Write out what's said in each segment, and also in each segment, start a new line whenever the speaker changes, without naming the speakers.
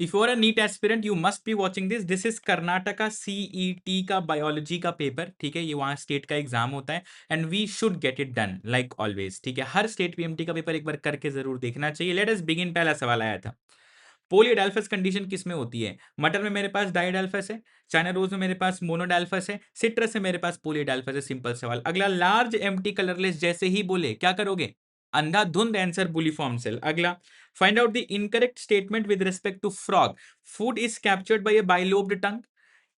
If you are a NEET aspirant you must be watching this. This is Karnataka CET का biology का paper, ठीक है, ये वहां स्टेट का एग्जाम होता है and we should get it done like always, ठीक है। हर स्टेट पीएमटी का पेपर एक बार करके जरूर देखना चाहिए। Let us begin. पहला सवाल आया था, पोलीडाल्फस कंडीशन किस में होती है? मटर में मेरे पास डाइडाल्फस है, चाइना रोज में मेरे पास मोनोडाल्फस है, सिट्रस में मेरे पास पोलीडाल्फस है। सिंपल सवाल। अगला, लार्ज एम्प्टी कलरलेस जैसे ही बोले क्या करोगे? अंधाधुंध आंसर बुलीफॉर्म सेल। अगला, find out the incorrect statement with respect to frog. Food is captured by a bilobed tongue.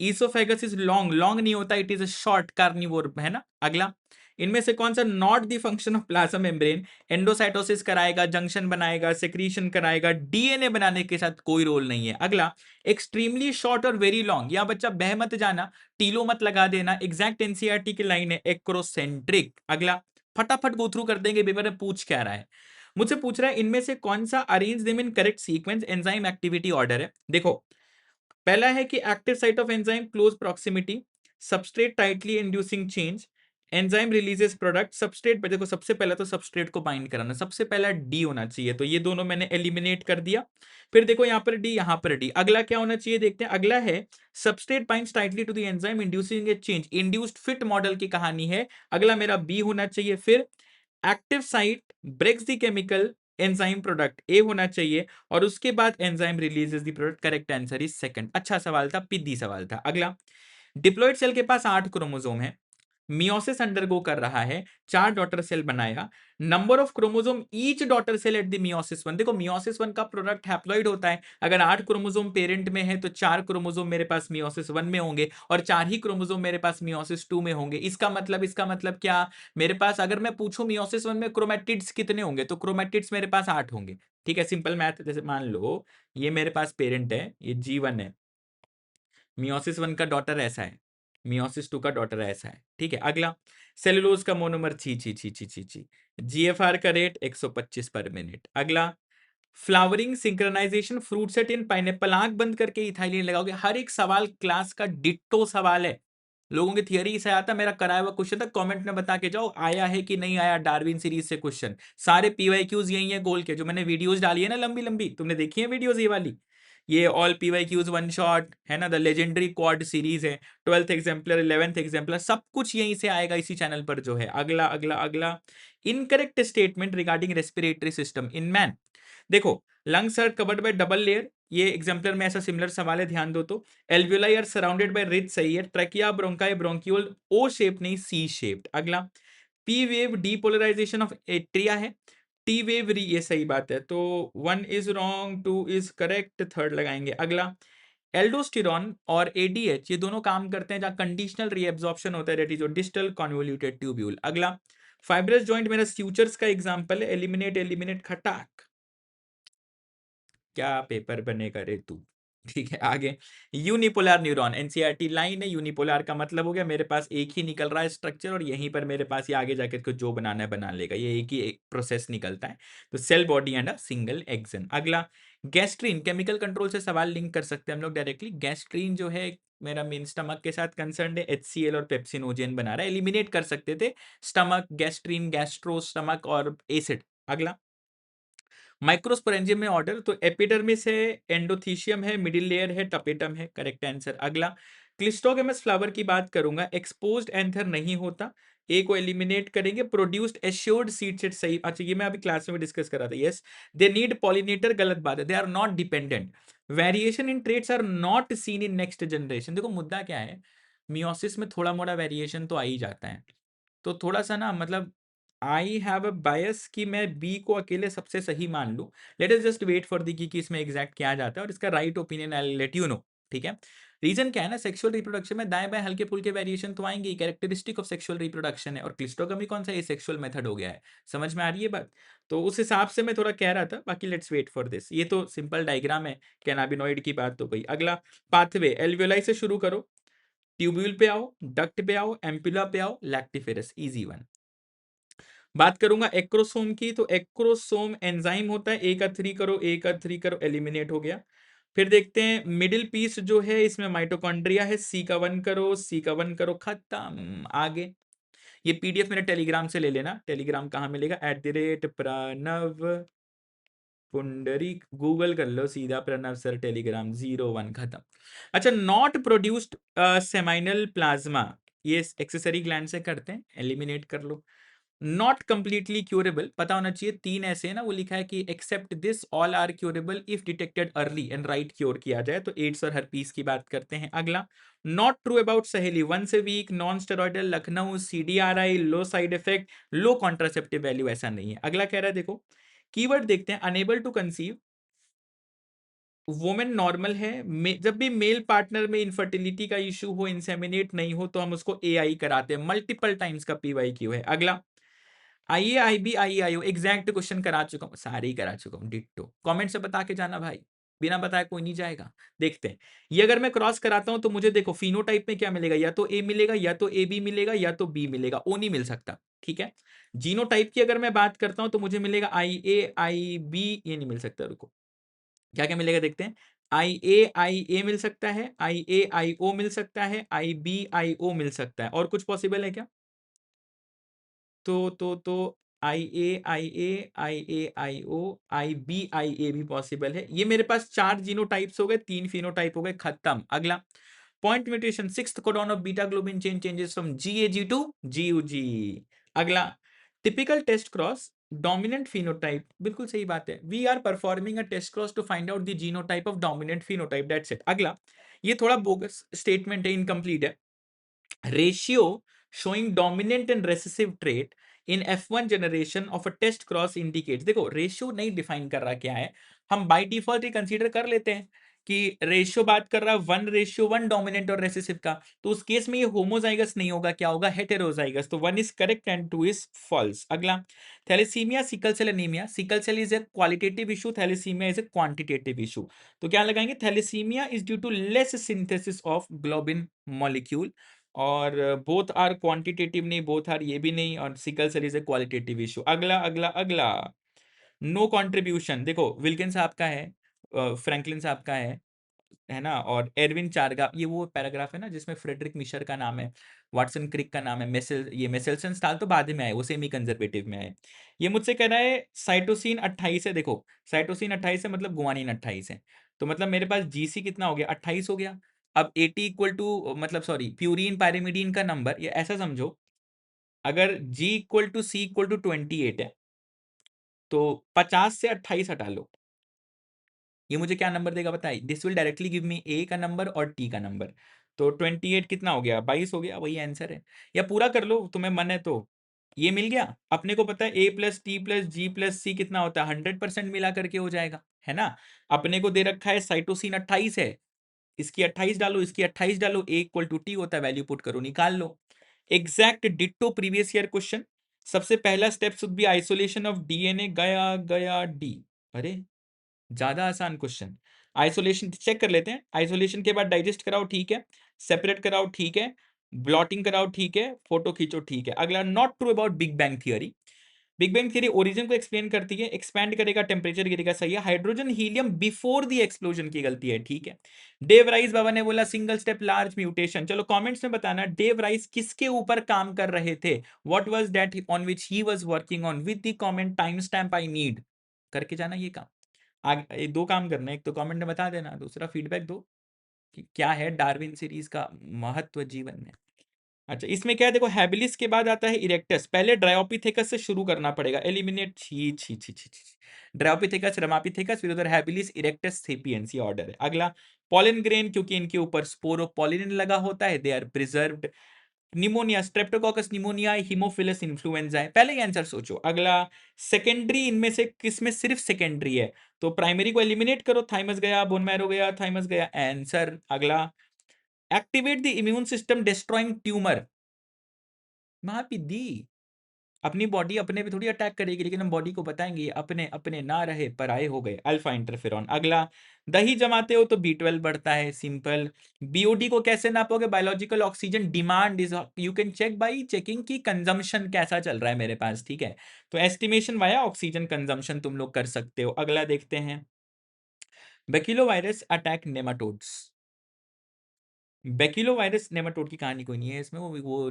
Oesophagus is long, long नहीं होता, it is a short carnivore, है ना। अगला, इनमें से कौन सा not the function of plasma membrane? Endocytosis कराएगा, जंक्शन बनाएगा, सेक्रीशन कराएगा, डीएनए बनाने के साथ कोई रोल नहीं है। अगला, एक्सट्रीमली शॉर्ट और वेरी लॉन्ग, या बच्चा बह मत जाना, टीलो मत लगा देना, एग्जैक्ट एनसीईआरटी की लाइन है, एक्रोसेंट्रिक। अगला, फटाफट गो थ्रू कर देंगे, पेपर में पूछ क्या रहा है। मुझसे पूछ रहा है इनमें से कौन सा arrange them in correct sequence enzyme activity order है। देखो, पहला है कि active site of enzyme close proximity, substrate tightly inducing change, enzyme releases product, substrate पे देखो, सबसे पहला तो सबस्ट्रेट को बाइंड कराना, सबसे पहला डी होना चाहिए, तो ये दोनों मैंने एलिमिनेट कर दिया। फिर देखो यहां पर डी, यहां पर डी। अगला क्या होना चाहिए देखते हैं। अगला है substrate binds tightly to the enzyme inducing a change, induced fit model की कहानी है। अगला मेरा बी होना चाहिए। फिर active site breaks the chemical enzyme product, A होना चाहिए। और उसके बाद enzyme releases the product, correct answer is second. अच्छा सवाल था, पिद्दी सवाल था। अगला, डिप्लॉइड सेल के पास 8 क्रोमोसोम है, मियोसिस अंडरगो कर रहा है, 4 डॉटर सेल बनाया, number of chromosome each daughter cell at the meiosis 1। देखो मियोसिस 1 का प्रोडक्ट हैप्लॉइड होता है, अगर 8 क्रोमोसोम पेरेंट में है तो 4 क्रोमोसोम मेरे पास मियोसिस 1 में होंगे और 4 ही क्रोमोसोम मेरे पास मियोसिस 2 में होंगे। इसका मतलब क्या, मेरे पास अगर मैं पूछूं मियोसिस 1 में क्रोमैटिड्स कितने होंगे, तो क्रोमैटिड्स मेरे पास 8 होंगे, ठीक है। सिंपल मैथ, जैसे मान लो ये मेरे पास पेरेंट है, ये G1 है, मियोसिस 1 का डॉटर ऐसा है, मियोसिस 2 का डॉटर ऐसा है, ठीक है। अगला, सेलुलोज का मोनोमर ची ची ची ची ची ची, जीएफआर का रेट 125 पर मिनट। अगला, फ्लावरिंग सिंक्रोनाइजेशन फ्रूट सेट इन पाइनएप्पल, आंख बंद करके इथाइलिन लगाओगे। हर एक सवाल क्लास का डिट्टो सवाल है, लोगों की थियरी से आता, मेरा कराया हुआ क्वेश्चन था, कमेंट में बता के जाओ आया है कि नहीं आया डार्विन सीरीज से क्वेश्चन। सारे पीवाईक्यूज यही है गोल के, जो मैंने वीडियोस डाली है ना लंबी लंबी, तुमने देखी है वीडियोस ये वाली, ये ऑल पीवाईक्यूज वन शॉट है ना, द लेजेंडरी क्वाड सीरीज है, 12th एग्जाम्पलर, 11th एग्जाम्पलर, सब कुछ यहीं से आएगा इसी चैनल पर जो है। अगला अगला अगला, incorrect statement regarding respiratory system in man. देखो, lungs are covered by double layer, ये एग्जाम्पलर में ऐसा सिमिलर सवाल है, ध्यान दो तो। Alveoli are surrounded by ridge, सही है। Trachea bronchi bronchiole O shape नहीं सी शेप्ड। अगला, P wave depolarisation of atria है, टी वेव री, ये सही बात है, तो 1 is wrong 2 is correct, third लगाएंगे। अगला, एल्डोस्टेरॉन और एडीएच ये दोनों काम करते हैं जहां कंडीशनल रीएब्जॉर्प्शन होता है, that is distal convoluted tubule. अगला, फाइब्रस जॉइंट मेरा स्यूचर्स का एग्जांपल है, एलिमिनेट एलिमिनेट खटाक, क्या पेपर बनेगा रे तू। ठीक है, आगे, यूनिपोलर न्यूरॉन, एनसीईआरटी लाइन है, यूनिपोलर का मतलब हो गया मेरे पास एक ही निकल रहा है स्ट्रक्चर और यहीं पर मेरे पास ये आगे जाके इसको जो बनाना है बना लेगा, ये एक ही एक प्रोसेस निकलता है। तो cell body and a single axon. अगला, गैस्ट्रीन, केमिकल कंट्रोल से सवाल लिंक कर सकते हैं हम लोग डायरेक्टली। गैस्ट्रीन जो है मेरा मेन स्टमक के साथ कंसर्न है, HCl और पेप्सिनोजेन बना रहा है, एलिमिनेट कर सकते थे स्टमक, गैस्ट्रीन, गैस्ट्रो, स्टमक और एसिड। अगला, माइक्रोस्पोरेंजियम में ऑर्डर, तो एपिडर्मिस है, एंडोथीशियम है, मिडिल लेयर है, टपेटम है, करेक्ट आंसर। अगला, क्लिस्टोगेमस फ्लावर की बात करूंगा, एक्सपोज्ड एंथर नहीं होता, ए को एलिमिनेट करेंगे। प्रोड्यूस्ड एश्योर्ड सीड सेट, सही। अच्छा, ये मैं अभी क्लास में डिस्कस कर रहा था, यस। दे नीड पॉलिनेटर, गलत बात है, they are not dependent. Variation in traits are not seen in next generation. देखो मुद्दा क्या है, मियोसिस में थोड़ा मोड़ा वेरिएशन तो आ ही जाता है, तो थोड़ा सा ना मतलब आई हैव अ बायस कि मैं बी को अकेले सबसे सही मान लूं। Let us just wait for the कि इसमें एग्जैक्ट क्या जाता है और इसका right opinion I let you know, ठीक है। रीजन क्या है ना, सेक्सुअल रिप्रोडक्शन में दाएं बाएं हल्के फुल्के वेरिएशन तो आएंगे, कैरेक्टरिस्टिक ऑफ सेक्सुअल रिप्रोडक्शन है, और क्लिस्टोगमी कौन सा सेक्सुअल मेथड हो गया है, समझ में आ रही है बात। तो उस हिसाब से मैं थोड़ा कह रहा था, बाकी लेट्स वेट फॉर दिस। ये तो सिंपल डायग्राम है, कैनाबिनॉइड की बात तो गई। अगला, पाथवे, एल्वियोलाई से शुरू करो, ट्यूब्यूल पे आओ, डक्ट पे आओ, एम्पुला पे आओ, लैक्टिफेरस, इजी वन। बात करूंगा एक्रोसोम की, तो एक्रोसोम एंजाइम होता है, ए का 3 करो, ए का 3 करो, एलिमिनेट हो गया। फिर देखते हैं मिडिल पीस जो है, इसमें माइटोकॉन्ड्रिया है, सी का 1 करो, सी का 1 करो, खत्म। आगे, ये पीडीएफ मेरे टेलीग्राम से ले लेना, टेलीग्राम कहाँ मिलेगा, @प्रणव पुंडरी गूगल कर लो सीधा, प्रणव सर टेलीग्राम 01 खत्म। अच्छा, नॉट प्रोड्यूस्ड सेमाइनल प्लाज्मा, ये एक्सेसरी ग्लैंड से करते हैं, एलिमिनेट कर लो। नॉट कंप्लीटली क्यूरेबल, पता होना चाहिए, 3 ऐसे है ना, वो लिखा है कि except this all are curable if detected early and right cure किया जाए, तो एड्स और हर्पीस की बात करते हैं। अगला, not true about Saheli, once a week, non steroidal, Lucknow, CDRI, low side effect, low contraceptive value, ऐसा नहीं है। अगला कह रहा है, देखो कीवर्ड देखते हैं, unable to conceive, women normal है, जब भी मेल पार्टनर में इनफर्टिलिटी का इशू हो, इंसेमिनेट नहीं हो, तो हम उसको AI कराते हैं, मल्टीपल टाइम्स का PYQ है। अगला, IAIB IAIO एग्जैक्ट क्वेश्चन करा चुका हूं, सारे ही करा चुका हूं डिट्टो, कमेंट से बता के जाना भाई, बिना बताए कोई नहीं जाएगा। देखते हैं, ये अगर मैं क्रॉस कराता हूं तो मुझे देखो फिनोटाइप में क्या मिलेगा, या तो A मिलेगा, या तो AB मिलेगा, या तो B मिलेगा, O नहीं मिल सकता, ठीक है। जीनोटाइप की अगर मैं बात करता हूं तो मुझे मिलेगा IAIB, ये नहीं मिल सकता, रुको, क्या क्या मिलेगा देखते हैं, IAIA मिल सकता है, IAIO मिल सकता है, IBIO मिल सकता है, और कुछ पॉसिबल है क्या? तो IAIA, IAIO, IBIA भी पॉसिबल है। ये मेरे पास 4 जीनोटाइप्स हो गए, 3 फिनोटाइप हो गए, खत्म। अगला, point mutation, 6th codon of beta globin chain changes from GAG to GUG। अगला, typical test cross, dominant phenotype, बिल्कुल सही बात है, we are performing a test cross to find out the genotype of dominant phenotype, that's it. अगला, ये थोड़ा bogus statement है, incomplete है, ratio showing dominant and recessive trait in F1 generation of a test cross indicates, देखो ratio नहीं define कर रहा क्या है, हम बाय डिफॉल्ट ही कंसीडर कर लेते हैं कि रेशियो बात कर रहा है 1:1 डोमिनेंट और रेसेसिव का, तो उस केस में ये होमोजाइगस नहीं होगा, क्या होगा, हेटेरोजाइगस, तो 1 is correct and 2 is false. अगला, thalassaemia sickle cell anaemia, sickle cell is a qualitative issue, thalassaemia is a quantitative issue, तो क्या लगाएंगे, thalassaemia is due to less synthesis of globin molecule, और बोथ आर क्वांटिटेटिव नहीं, both are ये भी नहीं, और sickle cell is a qualitative issue. अगला अगला अगला, नो कंट्रीब्यूशन, देखो विल्किन साहब का है, फ्रैंकलिन साहब का है ना, और एरविन चारगा, ये वो पैराग्राफ है ना जिसमें फ्रेडरिक मिशर का नाम है, वाटसन क्रिक का नाम है, ये मेसेल्सन स्टाल तो बाद में आए, वो सेमी कंजर्वेटिव में आए। ये मुझसे कह रहा है साइटोसिन 28 है, देखो साइटोसिन 28 है मतलब गुआनिन 28 है, तो मतलब मेरे पास GC कितना हो गया, 28 हो गया। अब 80 इक्वल टू, मतलब सॉरी, प्यूरिन पायरिमिडीन का नंबर, ये ऐसा समझो, अगर G equal to C equal to 28 है, तो 50 से 28 हटा लो, ये मुझे क्या नंबर देगा बताइए, this will directly give me A का नंबर और T का नंबर, तो 28 कितना हो गया, 22 हो गया, वही आंसर है। या पूरा कर लो तुम्हें मन है तो, ये मिल गया, अपने को पता है A+T+G+C कितना होता है, 100% मिला करके हो जाएगा, है ना। अपने को दे रखा है साइटोसिन 28 है, इसकी 28 डालो, इसकी 28 डालो, A इक्वल टू T होता है, वैल्यू पुट करो, निकाल लो। Exact ditto previous year question, सबसे पहला step should be isolation of DNA, गया गया डी, अरे ज्यादा आसान क्वेश्चन। आइसोलेशन चेक कर लेते हैं, आइसोलेशन के बाद डाइजेस्ट कराओ, ठीक है, सेपरेट कराओ, ठीक है, ब्लॉटिंग कराओ, ठीक है, फोटो खींचो, ठीक है। अगला, not true about big bang theory, big bang theory origin को एक्सप्लेन करती है, एक्सपैंड करेगा, टेम्परेचर गिरेगा, सही है, hydrogen helium before the explosion की गलती है, ठीक है। डेव राइस बाबा ने बोला सिंगल स्टेप लार्ज म्यूटेशन, चलो कमेंट्स में बताना डेव राइस किसके ऊपर काम कर रहे थे, what was that on which he was working on, with the comment time stamp I need, करके जाना ये काम। आगे 2 काम करना है, एक तो कमेंट में बता देना, दूसरा फीडबैक दो कि क्या है डार्विन सीरीज का महत्व जीवन में। अच्छा, इसमें क्या है, देखो हैबिलिस के बाद आता है इरेक्टस, पहले ड्रायोपिथेकस से शुरू करना पड़ेगा, एलिमिनेट, छी छी छी छी छी, ड्रायोपिथेकस, रमापिथेकस, फिर उधर हैबिलिस, इरेक्टस, सेपियंस, ये ऑर्डर है। अगला, पॉलन ग्रेन, क्योंकि इनके ऊपर स्पोरोपॉलिन लगा होता है, they are preserved. Pneumonia, streptococcus pneumonia, haemophilus influenza है, पहले ही आंसर सोचो। अगला, सेकेंडरी, इनमें से किसमें सिर्फ सेकेंडरी है, तो प्राइमरी को एलिमिनेट करो, थाइमस गया, बोन मैरो गया, थाइमस गया, आंसर। अगला, activate the immune system destroying tumour, महापी दी, अपनी बॉडी अपने पे थोड़ी अटैक करेगी, लेकिन हम बॉडी को बताएंगे अपने अपने ना रहे पराये हो गए, अल्फा इंटरफेरॉन। अगला, दही जमाते हो तो B12 बढ़ता है, सिंपल। BOD को कैसे नापोगे, biological oxygen demand is, you can check by checking की कंजम्पशन कैसा चल रहा है मेरे पास, ठीक है, तो एस्टिमेशन वाया ऑक्सीजन कंजम्पशन तुम लोग कर सकते हो। अगला देखते हैं, बैकिलोवायरस अटैक नेमाटोड्स, बैकिलोवायरस नेमाटोड की कहानी कोई नहीं है इसमें, वो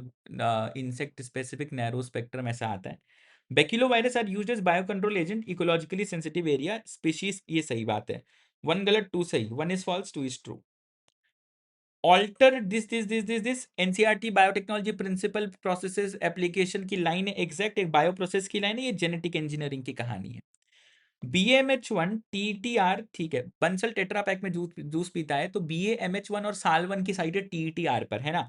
इंसेक्ट स्पेसिफिक नैरो स्पेक्ट्रम ऐसा आता है, baculovirus are used as bio control agent ecologically sensitive area species, ये सही बात है। वन गलत टू सही, one is false two is true. Alter this NCERT biotechnology principle processes application की लाइन है, एग्जैक्ट एक बायो प्रोसेस की लाइन है, ये जेनेटिक इंजीनियरिंग की कहानी है। BAMH1 TTR, ठीक है, बंसल टेट्रा पैक में जूस जूस पीता है तो BAMH1 और साल1 की साइट है TTR पर, है ना।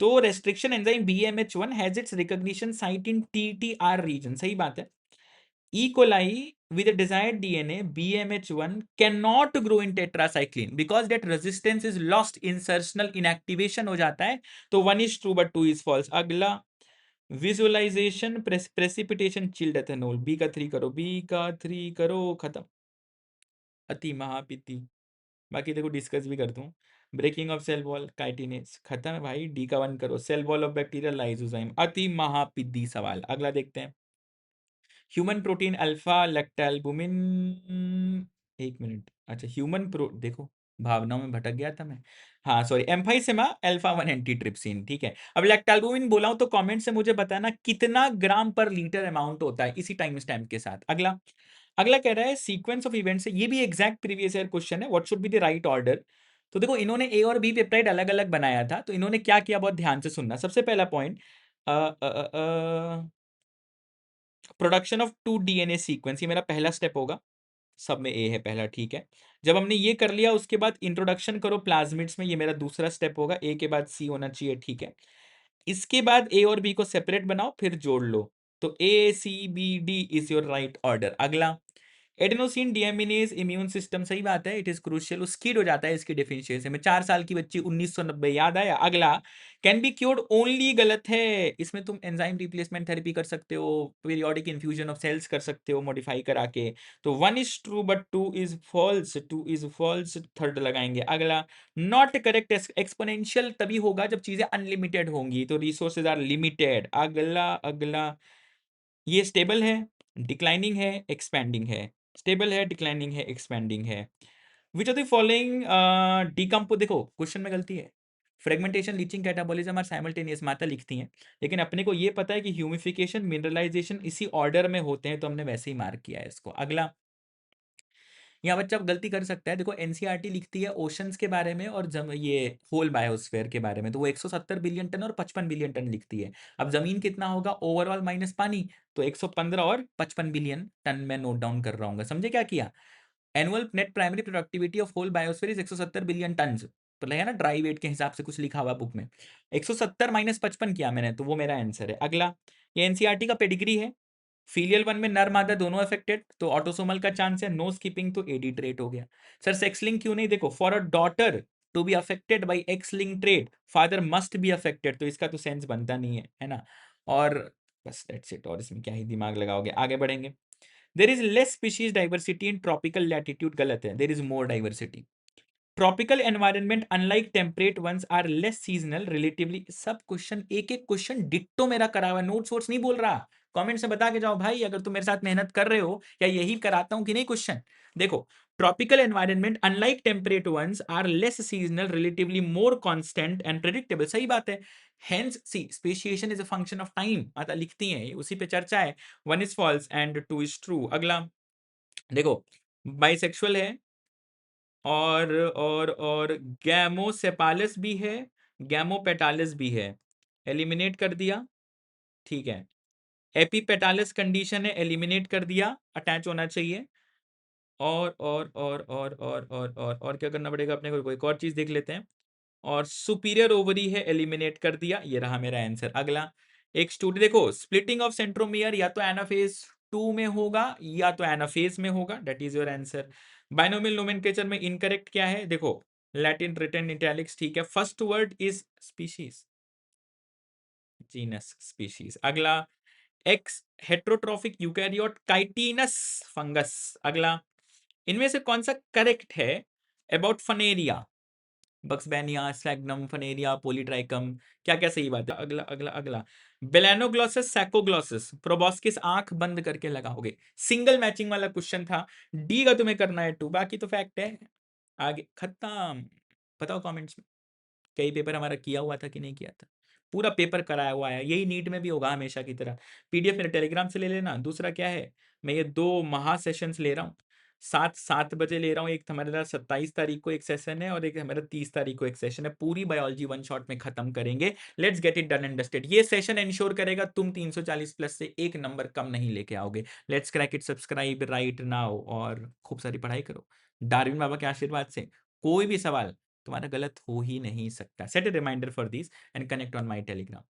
तो restriction enzyme BAMH1 has its recognition site in TTR region, सही बात है। E. coli with a desired DNA BMH1 cannot grow in tetracycline because that resistance is lost, insertional inactivation हो जाता है। तो one is true but two is false। अगला visualisation precipitation chilled ethanol, B का 3 करो, बी का 3 करो, खत्म। अति महापिति, बाकी देखो डिस्कस भी कर दूं। Breaking of cell wall chitinase, खत्म है भाई। डी का 1 करो, cell wall of bacteria lysozyme, अति महापिद्दी सवाल। अगला देखते हैं, ह्यूमन प्रोटीन अल्फा लैक्टैल्बुमिन, एक मिनट, अच्छा ह्यूमन प्रो, देखो भावनाओं में भटक गया था मैं। हाँ सॉरी, एम्फाइसेमा अल्फा 1 एंटीट्रिप्सिन, ठीक है। अब लैक्टैल्बुमिन बोला हूं तो कमेंट से मुझे बताना कितना ग्राम पर लीटर अमाउंट होता है इसी टाइम स्टैम्प के साथ। अगला, अगला कह रहा है सीक्वेंस ऑफ इवेंट्स है, ये भी एग्जैक्ट प्रीवियस ईयर क्वेश्चन है, what should be the right order. तो देखो इन्होंने ए और बी पेप्टाइड अलग अलग बनाया था, तो इन्होंने क्या किया बहुत ध्यान से सुनना। सबसे पहला point, production of 2 DNA sequence, ये मेरा पहला स्टेप होगा, सब में ए है पहला, ठीक है। जब हमने ये कर लिया उसके बाद इंट्रोडक्शन करो प्लाज्मिड्स में, ये मेरा दूसरा स्टेप होगा, ए के बाद सी होना चाहिए, ठीक है। इसके बाद ए और बी को सेपरेट बनाओ फिर जोड़ लो, तो ACBD is your right order. अगला, एडेनोसिन डीएमिनेज इम्यून सिस्टम, सही बात है, इट इज क्रूशियल, स्किड हो जाता है इसकी डेफिशिएंसी में। 4 साल की बच्ची 1990, याद आया। अगला, कैन बी क्योर्ड ओनली, गलत है, इसमें तुम एंजाइम रिप्लेसमेंट थेरेपी कर सकते हो, पीरियोडिक इन्फ्यूजन ऑफ सेल्स कर सकते हो मॉडिफाई करा के। तो 1 is true but 2 is false, 2 is false, third लगाएंगे। अगला, नॉट करेक्ट, एक्सपोनेंशियल तभी होगा जब चीजें अनलिमिटेड होंगी, तो रिसोर्सेज आर लिमिटेड। अगला, अगला, ये स्टेबल है, डिक्लाइनिंग है, एक्सपैंडिंग है, स्टेबल है, डिक्लाइनिंग है, एक्सपैंडिंग है। विच ऑफ द फॉलोइंग डिकम्पो, देखो क्वेश्चन में गलती है, फ्रेगमेंटेशन लीचिंग कैटाबॉलिज्म और साइमल्टेनियस माता लिखती हैं, लेकिन अपने को ये पता है कि ह्यूमिफिकेशन मिनरलाइजेशन इसी ऑर्डर में होते हैं, तो हमने वैसे ही मार्क किया है इसको। अगला, यहाँ बच्चा गलती कर सकता है, देखो एनसीईआरटी लिखती है ओशंस के बारे में और ये होल बायोस्फीयर के बारे में, तो वो 170 बिलियन टन और 55 बिलियन टन लिखती है। अब जमीन कितना होगा ओवरऑल माइनस पानी, तो 115 और 55 बिलियन टन में नोट डाउन कर रहा हूँ, समझे क्या किया। Annual net primary productivity of whole biosphere is 170 billion ton, तो लगा ना ड्राई वेट के हिसाब से कुछ लिखा हुआ बुक में, 170 माइनस 55 किया मैंने, तो वो मेरा आंसर है। अगला, ये एनसीईआरटी का पेडिग्री है, फीलियल 1 में नर मादा दोनों अफेक्टेड, तो ऑटोसोमल का चांस है, नो स्किपिंग तो एडी ट्रेट हो गया। सर सेक्स लिंक क्यों नहीं, देखो for a daughter to be affected by X link trait father must be affected, तो इसका तो सेंस बनता नहीं है ना। और बस दैट्स इट, और इसमें क्या ही दिमाग लगाओगे। आगे बढ़ेंगे, there is less species diversity in tropical latitude, गलत है, there is more diversity. Tropical environment unlike temperate ones are less seasonal relatively, सब क्वेश्चन एक एक क्वेश्चन डिट्टो मेरा करा हुआ, नोट्स वोट्स नहीं बोल रहा। कमेंट से बता के जाओ भाई अगर तुम मेरे साथ मेहनत कर रहे हो, या यही कराता हूं कि नहीं क्वेश्चन। देखो, tropical environment unlike temperate ones are less seasonal relatively more constant and predictable, सही बात है। Hence see speciation is a function of time, आता लिखती हैं, उसी पे चर्चा है। 1 is false and 2 is true. अगला, देखो बाइसेक्सुअल है और गैमोसेपालस भी है, गैमोपेटालस भी है, एलिमिनेट कर दिया, ठीक है। एपीपेटालस कंडीशन है, एलिमिनेट कर दिया, अटैच होना चाहिए। और क्या करना पड़ेगा अपने को, एक और चीज देख लेते हैं। और सुपीरियर ओवरी है, एलिमिनेट कर दिया, ये रहा मेरा आंसर। अगला, एक स्टूडेंट, देखो स्प्लिटिंग ऑफ सेंट्रोमियर या तो एनाफेज 2 में होगा या तो एनाफेज में होगा, that is your answer. Binomial nomenclature में इनकरेक्ट क्या है, देखो लैटिन रिटन इटैलिक्स, ठीक है। First word is species, genus species. अगला, X heterotrophic eukaryote chitinous fungus. अगला, इनमें से कौन सा करेक्ट है अबाउट फनेरिया, बक्सबैनिया, स्लैग्नम, फनेरिया, पॉलीट्राइकम, क्या क्या सही बात है। अगला, अगला, अगला, बेलानोग्लोसस, सैकोग्लोसस, प्रोबॉस्किस आंख बंद करके लगाओगे, सिंगल मैचिंग वाला क्वेश्चन था, डी का तुम्हें करना है 2, बाकी तो फैक्ट है। आगे खत्म, बताओ कमेंट्स में कई पेपर हमारा किया हुआ था कि नहीं किया था। पूरा पेपर कराया हुआ है, यही नीट में भी होगा हमेशा की तरह। पीडीएफ मेरे टेलीग्राम से ले लेना। दूसरा क्या है, मैं ये 2 महा सेशंस ले रहा हूँ। 7-7 बजे ले रहा हूँ। एक हमारा 27 तारीख को एक सेशन है और एक हमारा 30 तारीख को एक सेशन है। पूरी बायोलॉजी वन शॉट में खत्म करेंगे। Let's get it done and dusted. ये सेशन एंश्योर करेगा तुम 340 प्लस से 1 नंबर कम नहीं लेके आओगे। Let's crack it, subscribe right now और खूब सारी पढ़ाई करो। डार्विन बाबा के आशीर्वाद से कोई भी सवाल तुम्हारा गलत हो ही नहीं सकता। Set a reminder for this and connect on my Telegram.